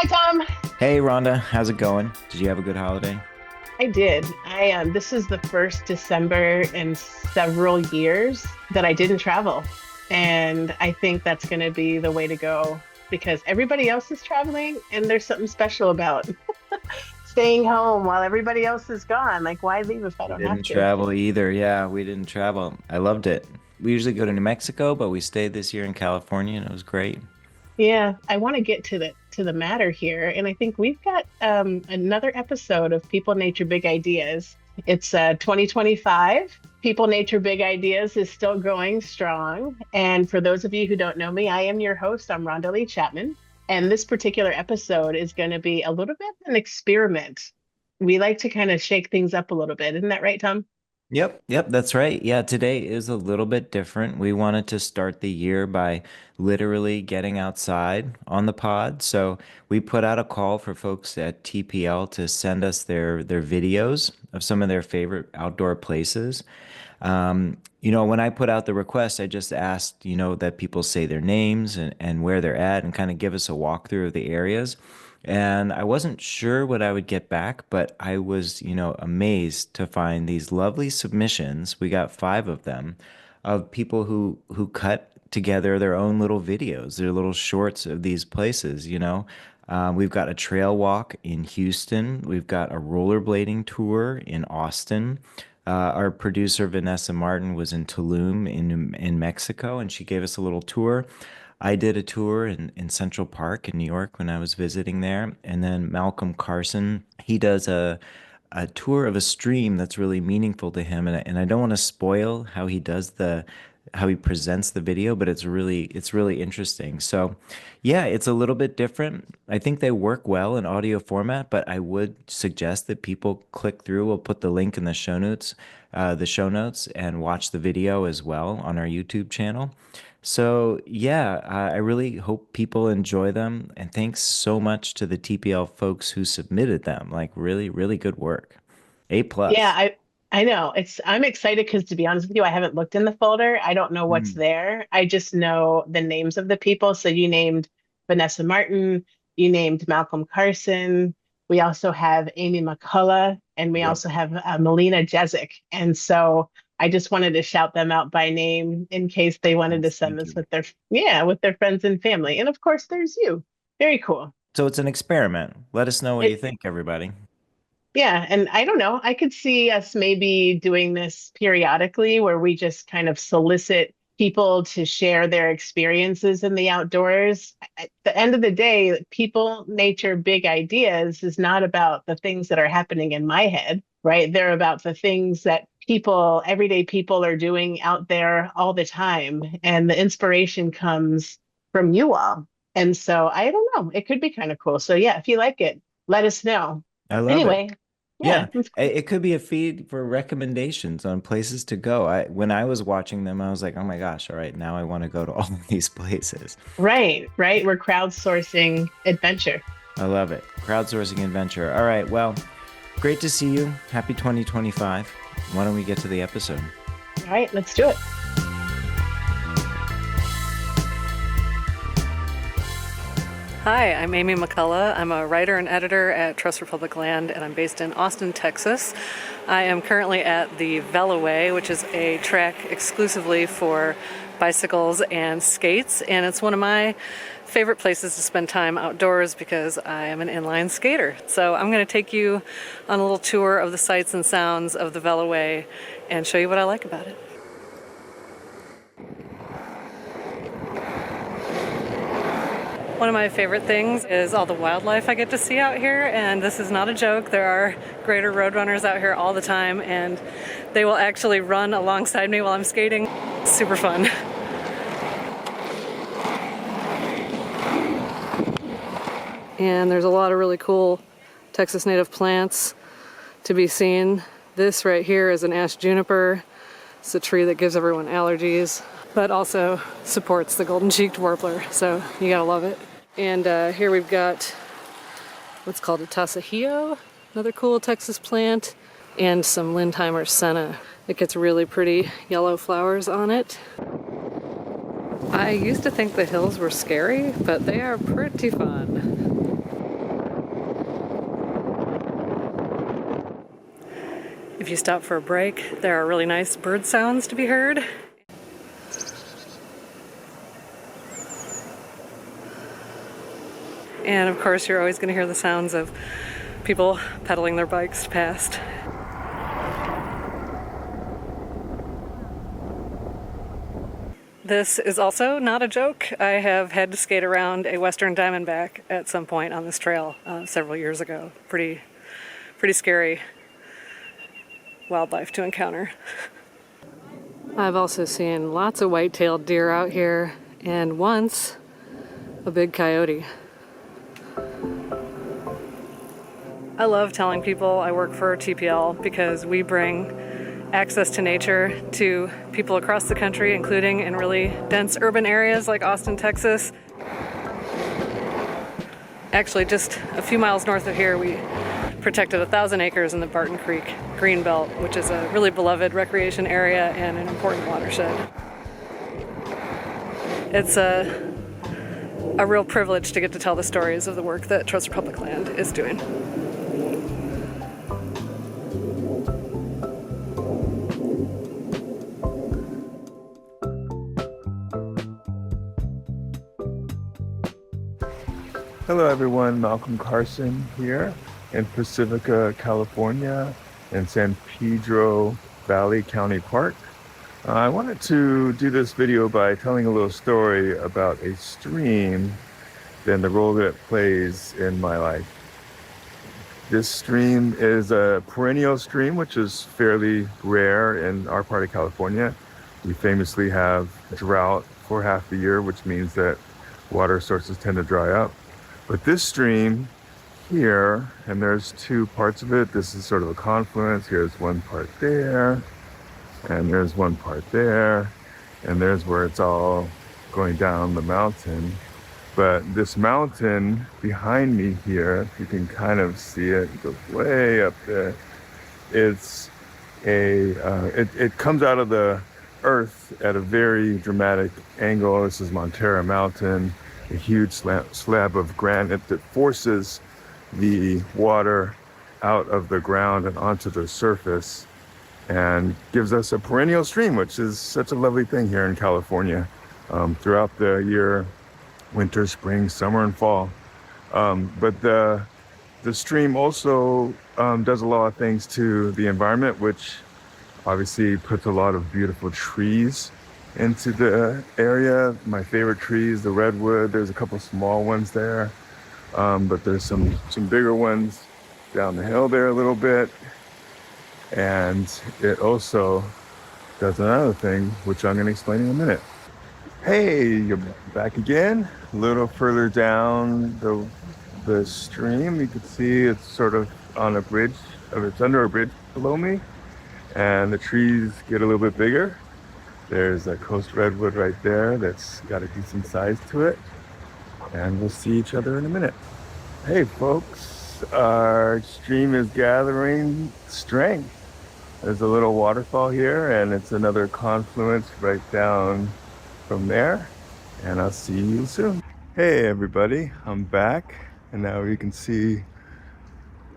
Hi, Tom. Hey Rhonda, how's it going? Did you have a good holiday? I did. This is the first December in several years that I didn't travel. And I think that's going to be the way to go because everybody else is traveling and there's something special about staying home while everybody else is gone. Like, why leave if I We don't have didn't to? travel either. Yeah, we didn't travel. I loved it. We usually go to New Mexico, but we stayed this year in California and it was great. Yeah, I want to get to the matter here, and I think we've got another episode of People Nature Big Ideas. It's 2025. People Nature Big Ideas is still going strong. And for those of you who don't know me, I am your host. I'm Rhonda Lee Chapman, and this particular episode is going to be a little bit of an experiment. We like to kind of shake things up a little bit, isn't that right, Tom? Yep, that's right. Yeah, today is a little bit different. We wanted to start the year by literally getting outside on the pod. So we put out a call for folks at TPL to send us their videos of some of their favorite outdoor places. When I put out the request, I just asked, that people say their names and where they're at and kind of give us a walkthrough of the areas. And I wasn't sure what I would get back, but I was, amazed to find these lovely submissions. We got five of them of people who cut together their own little videos, their little shorts of these places. We've got a trail walk in Houston. We've got a rollerblading tour in Austin. Our producer Vanessa Martin was in Tulum in Mexico, and she gave us a little tour. I did a tour in Central Park in New York when I was visiting there, and then Malcolm Carson, he does a tour of a stream that's really meaningful to him, and I don't want to spoil how he presents the video, but it's really interesting. So, yeah, it's a little bit different. I think they work well in audio format, but I would suggest that people click through. We'll put the link in the show notes, and watch the video as well on our YouTube channel. So, yeah, I really hope people enjoy them. And thanks so much to the TPL folks who submitted them. Like, really, really good work. A Yeah, plus. I know. I'm excited because to be honest with you, I haven't looked in the folder. I don't know what's Mm. there. I just know the names of the people. So you named Vanessa Martin, you named Malcolm Carson. We also have Amy McCullough, and we Yep. also have Melina Jezik. And so I just wanted to shout them out by name in case they wanted to Nice. send Thank this you. with their friends and family. And of course, there's you. Very cool. So it's an experiment. Let us know what you It think, everybody. Yeah, and I don't know. I could see us maybe doing this periodically where we just kind of solicit people to share their experiences in the outdoors. At the end of the day, people, nature, big ideas is not about the things that are happening in my head, right? They're about the things that people, everyday people are doing out there all the time. And the inspiration comes from you all. And so I don't know. It could be kind of cool. So yeah, if you like it, let us know. I love it. Anyway, yeah, Yeah, that's cool. it could be a feed for recommendations on places to go. When I was watching them, I was like, "Oh my gosh, all right, now I want to go to all of these places." Right, right. We're crowdsourcing adventure. I love it. Crowdsourcing adventure. All right, well, great to see you. Happy 2025. Why don't we get to the episode? All right, let's do it. Hi, I'm Amy McCullough. I'm a writer and editor at Trust Republic Land, and I'm based in Austin, Texas. I am currently at the Veloway, which is a track exclusively for bicycles and skates, and it's one of my favorite places to spend time outdoors because I am an inline skater. So I'm going to take you on a little tour of the sights and sounds of the Veloway and show you what I like about it. One of my favorite things is all the wildlife I get to see out here, and this is not a joke. There are greater roadrunners out here all the time, and they will actually run alongside me while I'm skating. It's super fun. And there's a lot of really cool Texas native plants to be seen. This right here is an ash juniper. It's a tree that gives everyone allergies, but also supports the golden-cheeked warbler, so you gotta love it. And here we've got what's called a tasajillo, another cool Texas plant, and some Lindheimer senna. It gets really pretty yellow flowers on it. I used to think the hills were scary, but they are pretty fun. If you stop for a break, there are really nice bird sounds to be heard. And of course, you're always going to hear the sounds of people pedaling their bikes past. This is also not a joke. I have had to skate around a Western Diamondback at some point on this trail several years ago. Pretty scary wildlife to encounter. I've also seen lots of white-tailed deer out here, and once a big coyote. I love telling people I work for TPL because we bring access to nature to people across the country, including in really dense urban areas like Austin, Texas. Actually, just a few miles north of here, we protected 1,000 acres in the Barton Creek Greenbelt, which is a really beloved recreation area and an important watershed. It's a real privilege to get to tell the stories of the work that Trust for Public Land is doing. Hello everyone, Malcolm Carson here in Pacifica, California, in San Pedro Valley County Park. I wanted to do this video by telling a little story about a stream and the role that it plays in my life. This stream is a perennial stream, which is fairly rare in our part of California. We famously have drought for half the year, which means that water sources tend to dry up. But this stream here, and there's two parts of it. This is sort of a confluence. Here's one part there, and there's one part there, and there's where it's all going down the mountain. But this mountain behind me here, you can kind of see it, it goes way up there. It's it comes out of the earth at a very dramatic angle. This is Montara Mountain, a huge slab of granite that forces the water out of the ground and onto the surface and gives us a perennial stream, which is such a lovely thing here in California. Throughout the year, winter, spring, summer, and fall. But the stream also does a lot of things to the environment, which obviously puts a lot of beautiful trees into the area. My favorite trees, the redwood. There's a couple small ones there, but there's some bigger ones down the hill there a little bit. And it also does another thing, which I'm going to explain in a minute. Hey, you're back again. A little further down the stream, you can see it's sort of on a bridge, or it's under a bridge below me, and the trees get a little bit bigger. There's a coast redwood right there that's got a decent size to it. And we'll see each other in a minute. Hey folks, our stream is gathering strength. There's a little waterfall here, and it's another confluence right down from there. And I'll see you soon. Hey everybody, I'm back. And now you can see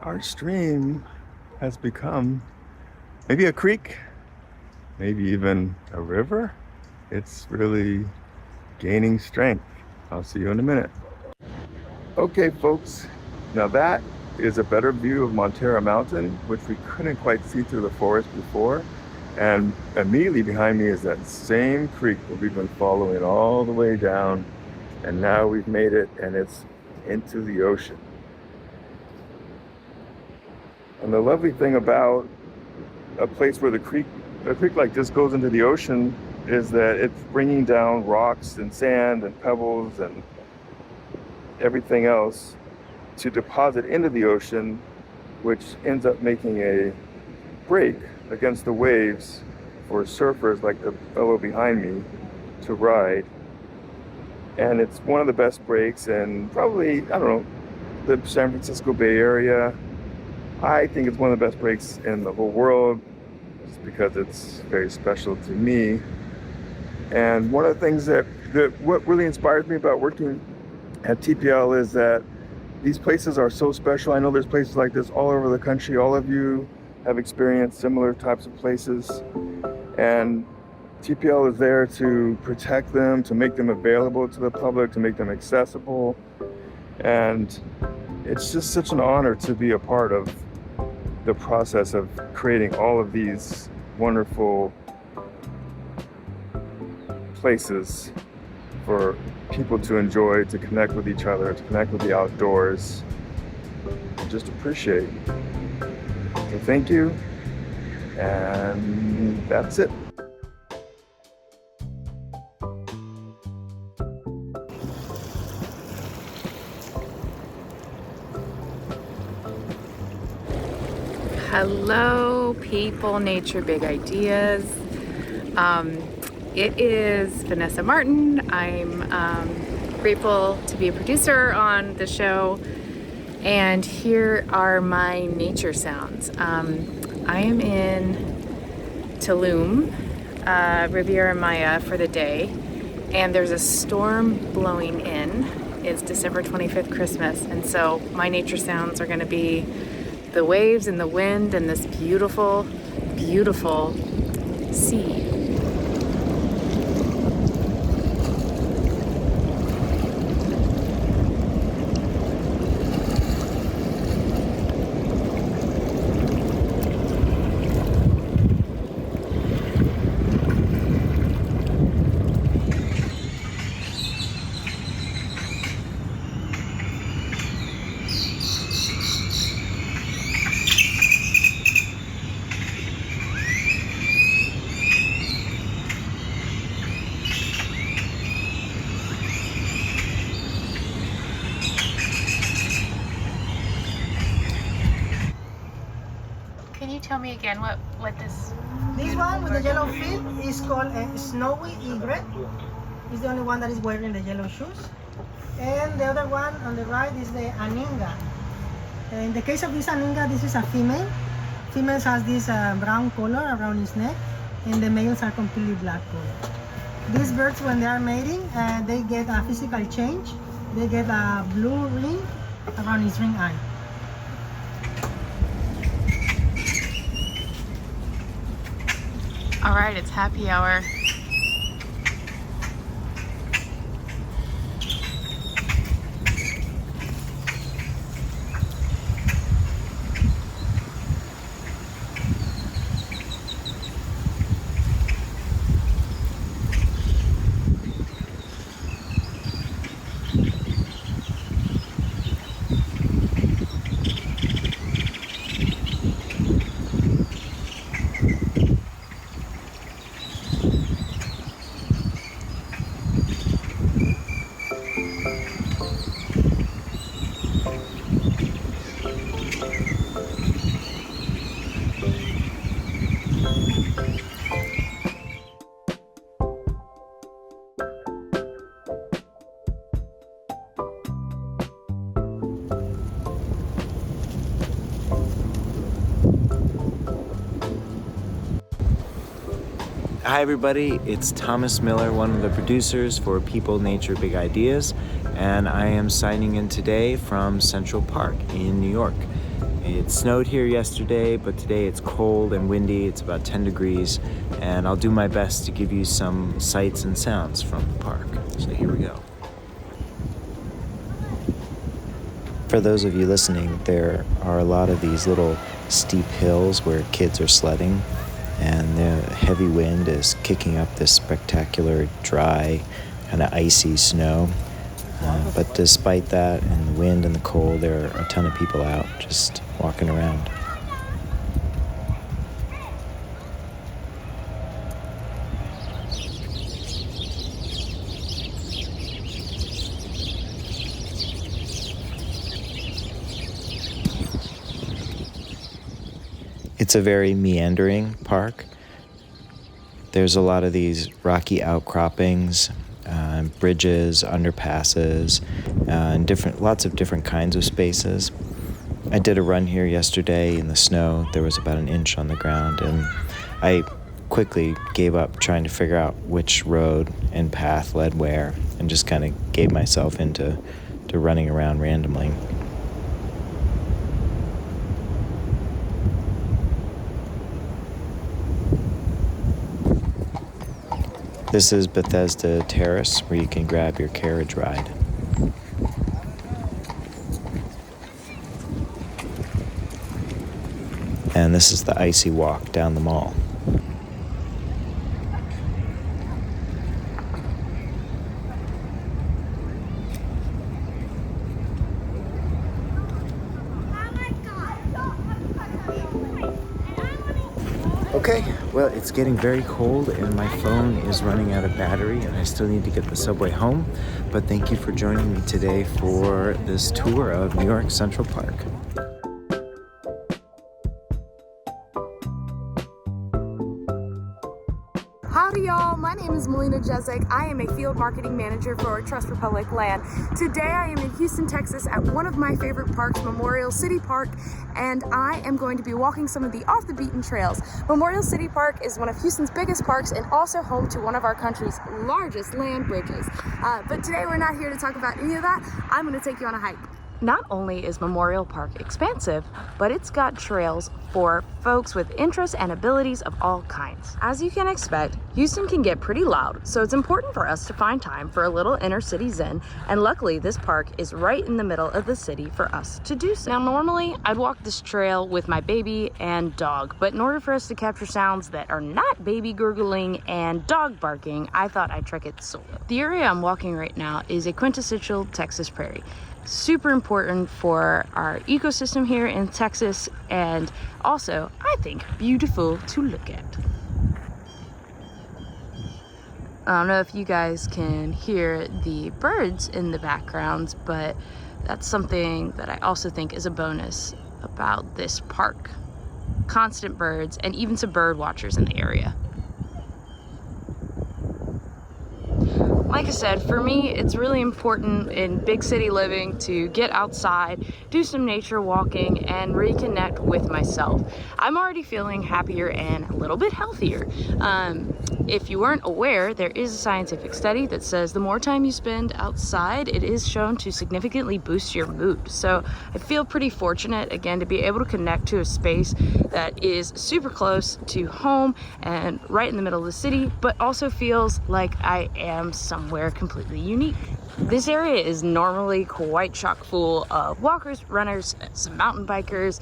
our stream has become maybe a creek, maybe even a river. It's really gaining strength. I'll see you in a minute. Okay folks, now that is a better view of Montara Mountain, which we couldn't quite see through the forest before. And immediately behind me is that same creek that we've been following all the way down. And now we've made it, and it's into the ocean. And the lovely thing about a place where a creek like this goes into the ocean is that it's bringing down rocks and sand and pebbles and everything else to deposit into the ocean, which ends up making a break against the waves for surfers like the fellow behind me to ride. And it's one of the best breaks in probably, I don't know, the San Francisco Bay Area. I think it's one of the best breaks in the whole world, just because it's very special to me. And one of the things that what really inspires me about working at TPL is that these places are so special. I know there's places like this all over the country. All of you have experienced similar types of places. And TPL is there to protect them, to make them available to the public, to make them accessible. And it's just such an honor to be a part of the process of creating all of these wonderful places for people to enjoy, to connect with each other, to connect with the outdoors, and just appreciate. So thank you, and that's it. Hello, people, nature, big ideas. It is Vanessa Martin. I'm grateful to be a producer on the show, and here are my nature sounds. I am in Tulum, Riviera Maya for the day, and there's a storm blowing in. It's December 25th, Christmas, and so my nature sounds are going to be the waves and the wind and this beautiful, beautiful sea. Can you tell me again what this... This one with the yellow feet is called a snowy egret. It's the only one that is wearing the yellow shoes. And the other one on the right is the aninga. In the case of this aninga, this is a female. Females has this brown color around its neck, and the males are completely black color. These birds, when they are mating, they get a physical change. They get a blue ring around its ring eye. All right, it's happy hour. Hi everybody, it's Thomas Miller, one of the producers for People, Nature, Big Ideas, and I am signing in today from Central Park in New York. It snowed here yesterday, but today it's cold and windy. It's about 10 degrees, and I'll do my best to give you some sights and sounds from the park. So here we go. For those of you listening, there are a lot of these little steep hills where kids are sledding, and the heavy wind is kicking up this spectacular, dry, kind of icy snow. But despite that, and the wind and the cold, there are a ton of people out just walking around. It's a very meandering park. There's a lot of these rocky outcroppings, bridges, underpasses, and lots of different kinds of spaces. I did a run here yesterday in the snow. There was about an inch on the ground, and I quickly gave up trying to figure out which road and path led where, and just kind of gave myself into running around randomly. This is Bethesda Terrace, where you can grab your carriage ride. And this is the icy walk down the mall. Okay, well, it's getting very cold and my phone is running out of battery and I still need to get the subway home. But thank you for joining me today for this tour of New York Central Park. Howdy y'all, my name is Melina Jezik. I am a field marketing manager for Trust for Public Land. Today I am in Houston, Texas at one of my favorite parks, Memorial City Park, and I am going to be walking some of the off the beaten trails. Memorial City Park is one of Houston's biggest parks and also home to one of our country's largest land bridges. But today we're not here to talk about any of that. I'm going to take you on a hike. Not only is Memorial Park expansive, but it's got trails for folks with interests and abilities of all kinds. As you can expect, Houston can get pretty loud, so it's important for us to find time for a little inner city zen, and luckily this park is right in the middle of the city for us to do so. Now normally I'd walk this trail with my baby and dog, but in order for us to capture sounds that are not baby gurgling and dog barking, I thought I'd trek it solo. The area I'm walking right now is a quintessential Texas prairie. Super important for our ecosystem here in Texas, and also I think beautiful to look at. I don't know if you guys can hear the birds in the background, but that's something that I also think is a bonus about this park. Constant birds and even some bird watchers in the area. Like I said, for me, it's really important in big city living to get outside, do some nature walking, and reconnect with myself. I'm already feeling happier and a little bit healthier. If you weren't aware, there is a scientific study that says the more time you spend outside, it is shown to significantly boost your mood. So I feel pretty fortunate, again, to be able to connect to a space that is super close to home and right in the middle of the city, but also feels like I am somewhere completely unique. This area is normally quite chock full of walkers, runners, some mountain bikers.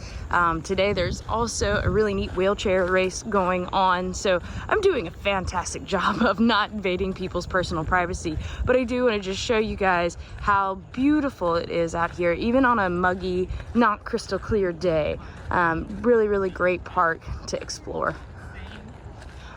Today there's also a really neat wheelchair race going on, so I'm doing a fantastic job of not invading people's personal privacy, but I do want to just show you guys how beautiful it is out here, even on a muggy, not crystal clear day. Really great park to explore.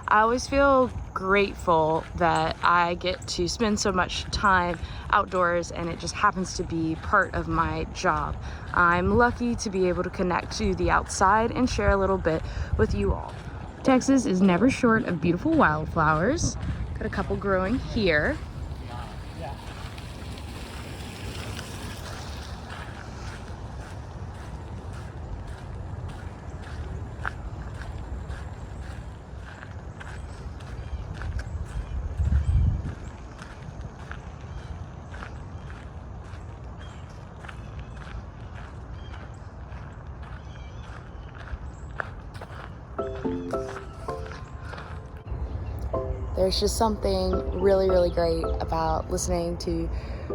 I always feel grateful that I get to spend so much time outdoors, and it just happens to be part of my job. I'm lucky to be able to connect to the outside and share a little bit with you all. Texas is never short of beautiful wildflowers. Got a couple growing here. There's just something really great about listening to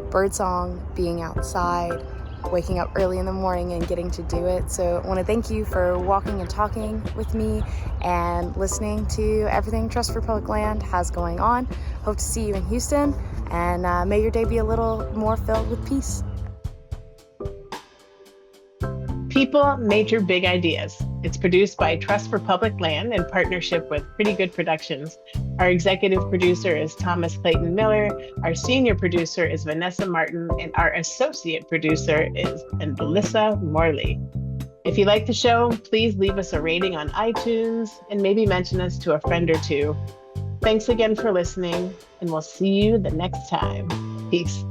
birdsong, being outside, waking up early in the morning and getting to do it. So I want to thank you for walking and talking with me and listening to everything Trust for Public Land has going on. Hope to see you in Houston, and may your day be a little more filled with peace. People, Nature, Big Ideas. It's produced by Trust for Public Land in partnership with Pretty Good Productions. Our executive producer is Thomas Clayton Miller. Our senior producer is Vanessa Martin, and our associate producer is Melissa Morley. If you like the show, please leave us a rating on iTunes and maybe mention us to a friend or two. Thanks again for listening, and we'll see you the next time. Peace.